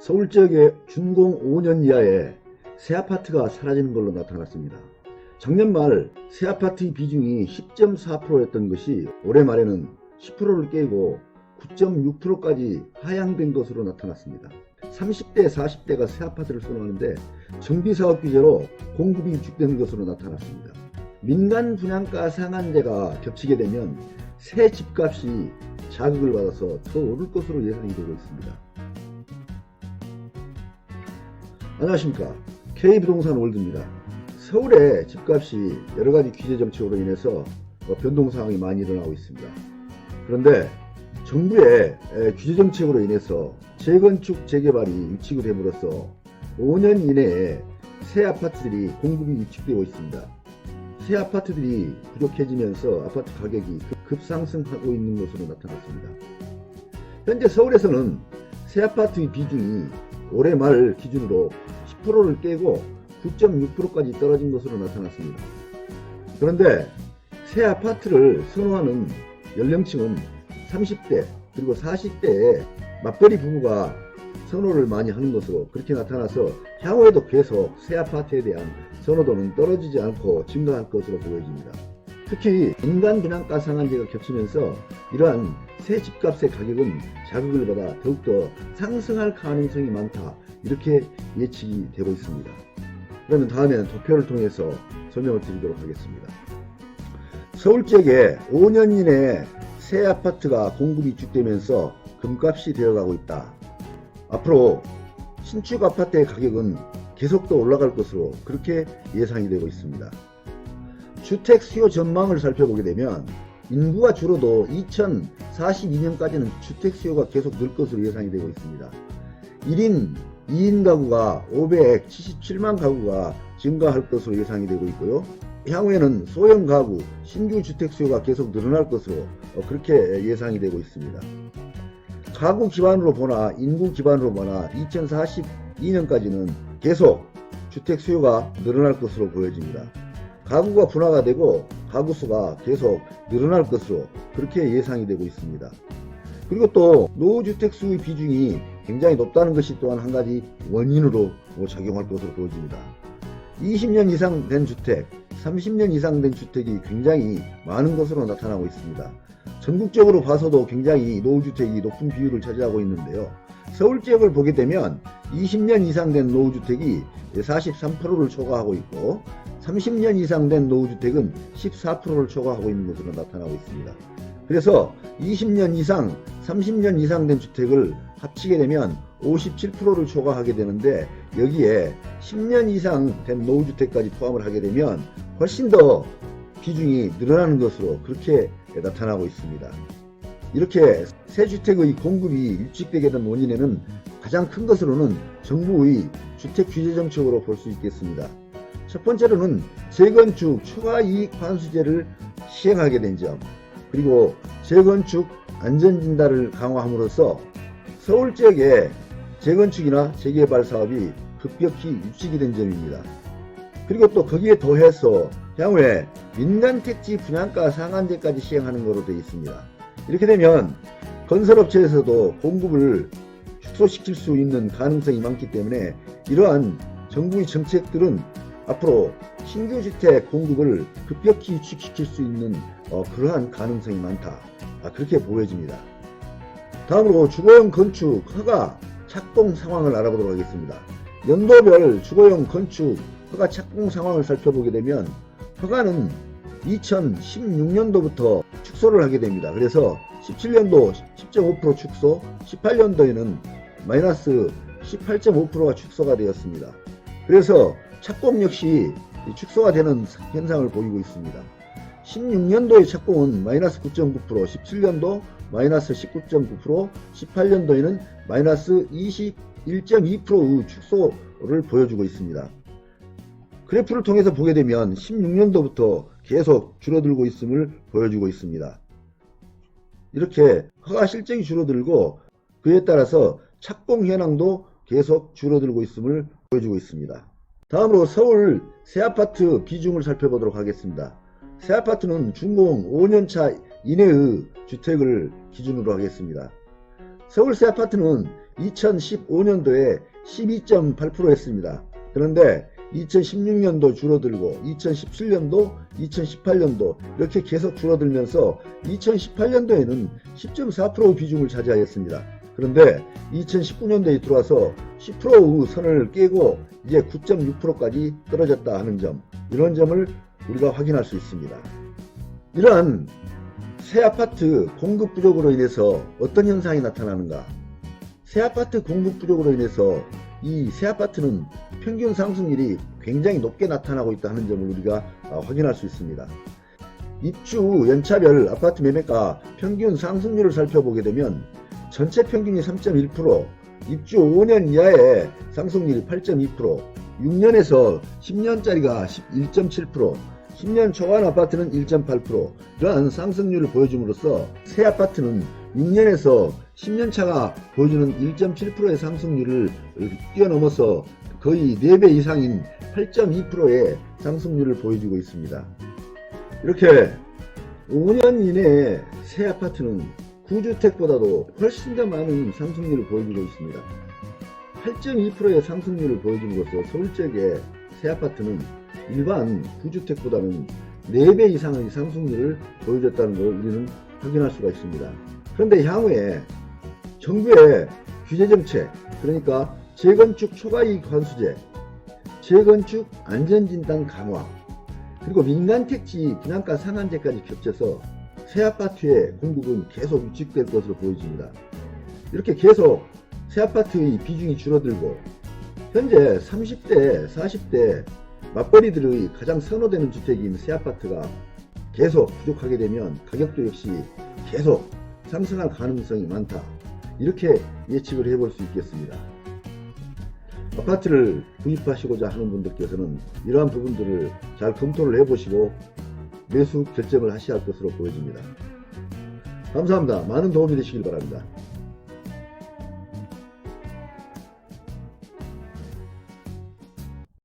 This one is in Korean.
서울 지역의 준공 5년 이하의 새 아파트가 사라지는 걸로 나타났습니다. 작년 말 새 아파트의 비중이 10.4%였던 것이 올해 말에는 10%를 깨고 9.6%까지 하향된 것으로 나타났습니다. 30대, 40대가 새 아파트를 선호하는데 정비사업 규제로 공급이 위축되는 것으로 나타났습니다. 민간 분양가 상한제가 겹치게 되면 새 집값이 자극을 받아서 더 오를 것으로 예상이 되고 있습니다. 안녕하십니까, K부동산 월드입니다. 서울의 집값이 여러가지 규제 정책으로 인해서 변동 상황이 많이 일어나고 있습니다. 그런데 정부의 규제 정책으로 인해서 재건축 재개발이 위축이 됨으로써 5년 이내에 새 아파트들이 공급이 위축되고 있습니다. 새 아파트들이 부족해지면서 아파트 가격이 급상승하고 있는 것으로 나타났습니다. 현재 서울에서는 새 아파트의 비중이 올해 말 기준으로 10%를 깨고 9.6%까지 떨어진 것으로 나타났습니다. 그런데 새 아파트를 선호하는 연령층은 30대 그리고 40대의 맞벌이 부부가 선호를 많이 하는 것으로 그렇게 나타나서 향후에도 계속 새 아파트에 대한 선호도는 떨어지지 않고 증가할 것으로 보여집니다. 특히 민간 분양가 상한제가 겹치면서 이러한 새 집값의 가격은 자극을 받아 더욱더 상승할 가능성이 많다, 이렇게 예측이 되고 있습니다. 그러면 다음에는 도표를 통해서 설명을 드리도록 하겠습니다. 서울 지역에 5년 이내에 새 아파트가 공급이 위축되면서 금값이 되어가고 있다. 앞으로 신축 아파트의 가격은 계속 더 올라갈 것으로 그렇게 예상이 되고 있습니다. 주택 수요 전망을 살펴보게 되면 인구가 줄어도 2042년까지는 주택 수요가 계속 늘 것으로 예상이 되고 있습니다. 1인 2인 가구가 577만 가구가 증가할 것으로 예상이 되고 있고요. 향후에는 소형 가구, 신규 주택 수요가 계속 늘어날 것으로 그렇게 예상이 되고 있습니다. 가구 기반으로 보나 인구 기반으로 보나 2042년까지는 계속 주택 수요가 늘어날 것으로 보여집니다. 가구가 분화가 되고 가구 수가 계속 늘어날 것으로 그렇게 예상이 되고 있습니다. 그리고 또 노후주택 수의 비중이 굉장히 높다는 것이 또한 한 가지 원인으로 작용할 것으로 보여집니다. 20년 이상 된 주택, 30년 이상 된 주택이 굉장히 많은 것으로 나타나고 있습니다. 전국적으로 봐서도 굉장히 노후주택이 높은 비율을 차지하고 있는데요. 서울 지역을 보게 되면 20년 이상 된 노후주택이 43%를 초과하고 있고 30년 이상 된 노후주택은 14%를 초과하고 있는 것으로 나타나고 있습니다. 그래서 20년 이상, 30년 이상 된 주택을 합치게 되면 57%를 초과하게 되는데 여기에 10년 이상 된 노후주택까지 포함을 하게 되면 훨씬 더 비중이 늘어나는 것으로 그렇게 나타나고 있습니다. 이렇게 새 주택의 공급이 위축되게 된 원인에는 가장 큰 것으로는 정부의 주택 규제 정책으로 볼 수 있겠습니다. 첫 번째로는 재건축 초과이익 환수제를 시행하게 된 점, 그리고 재건축 안전진단을 강화함으로써 서울 지역의 재건축이나 재개발 사업이 급격히 위축이 된 점입니다. 그리고 또 거기에 더해서 향후에 민간택지 분양가 상한제까지 시행하는 것으로 되어 있습니다. 이렇게 되면 건설업체에서도 공급을 축소시킬 수 있는 가능성이 많기 때문에 이러한 정부의 정책들은 앞으로 신규 주택 공급을 급격히 위축시킬 수 있는 그러한 가능성이 많다, 그렇게 보여집니다. 다음으로 주거용 건축 허가 착공 상황을 알아보도록 하겠습니다. 연도별 주거용 건축 허가 착공 상황을 살펴보게 되면 허가는 2016년도부터 축소를 하게 됩니다. 그래서 17년도 10.5% 축소, 18년도에는 마이너스 18.5%가 축소가 되었습니다. 그래서 착공 역시 축소가 되는 현상을 보이고 있습니다. 16년도의 착공은 마이너스 9.9%, 17년도 마이너스 19.9%, 18년도에는 마이너스 21.2%의 축소를 보여주고 있습니다. 그래프를 통해서 보게 되면 16년도부터 계속 줄어들고 있음을 보여주고 있습니다. 이렇게 허가 실적이 줄어들고 그에 따라서 착공 현황도 계속 줄어들고 있음을 보여주고 있습니다. 다음으로 서울 새아파트 비중을 살펴보도록 하겠습니다. 새아파트는 준공 5년차 이내의 주택을 기준으로 하겠습니다. 서울 새아파트는 2015년도에 12.8%였습니다. 그런데 2016년도 줄어들고 2017년도, 2018년도 이렇게 계속 줄어들면서 2018년도에는 10.4% 비중을 차지하였습니다. 그런데 2019년도에 들어와서 10% 선을 깨고 이제 9.6%까지 떨어졌다 하는 점, 이런 점을 우리가 확인할 수 있습니다. 이러한 새 아파트 공급 부족으로 인해서 어떤 현상이 나타나는가? 새 아파트 공급 부족으로 인해서 이 새 아파트는 평균 상승률이 굉장히 높게 나타나고 있다 하는 점을 우리가 확인할 수 있습니다. 입주 연차별 아파트 매매가 평균 상승률을 살펴보게 되면 전체 평균이 3.1%, 입주 5년 이하의 상승률이 8.2%, 6년에서 10년짜리가 1.7%, 10년 초반 아파트는 1.8%, 이러한 상승률을 보여줌으로써 새 아파트는 6년에서 10년 차가 보여주는 1.7%의 상승률을 뛰어넘어서 거의 4배 이상인 8.2%의 상승률을 보여주고 있습니다. 이렇게 5년 이내에 새 아파트는 구주택보다도 훨씬 더 많은 상승률을 보여주고 있습니다. 8.2%의 상승률을 보여줌으로써 서울 지역의 새 아파트는 일반 구주택보다는 4배 이상의 상승률을 보여줬다는 걸 우리는 확인할 수가 있습니다. 그런데 향후에 정부의 규제정책, 그러니까 재건축 초과이익 환수제, 재건축 안전진단 강화, 그리고 민간택지 분양가 상한제까지 겹쳐서 새 아파트의 공급은 계속 위축될 것으로 보여집니다. 이렇게 계속 새 아파트의 비중이 줄어들고 현재 30대, 40대 맞벌이들의 가장 선호되는 주택인 새 아파트가 계속 부족하게 되면 가격도 역시 계속 상승할 가능성이 많다, 이렇게 예측을 해볼 수 있겠습니다. 아파트를 구입하시고자 하는 분들께서는 이러한 부분들을 잘 검토를 해보시고 매수 결정을 하셔야 할 것으로 보여집니다. 감사합니다. 많은 도움이 되시길 바랍니다.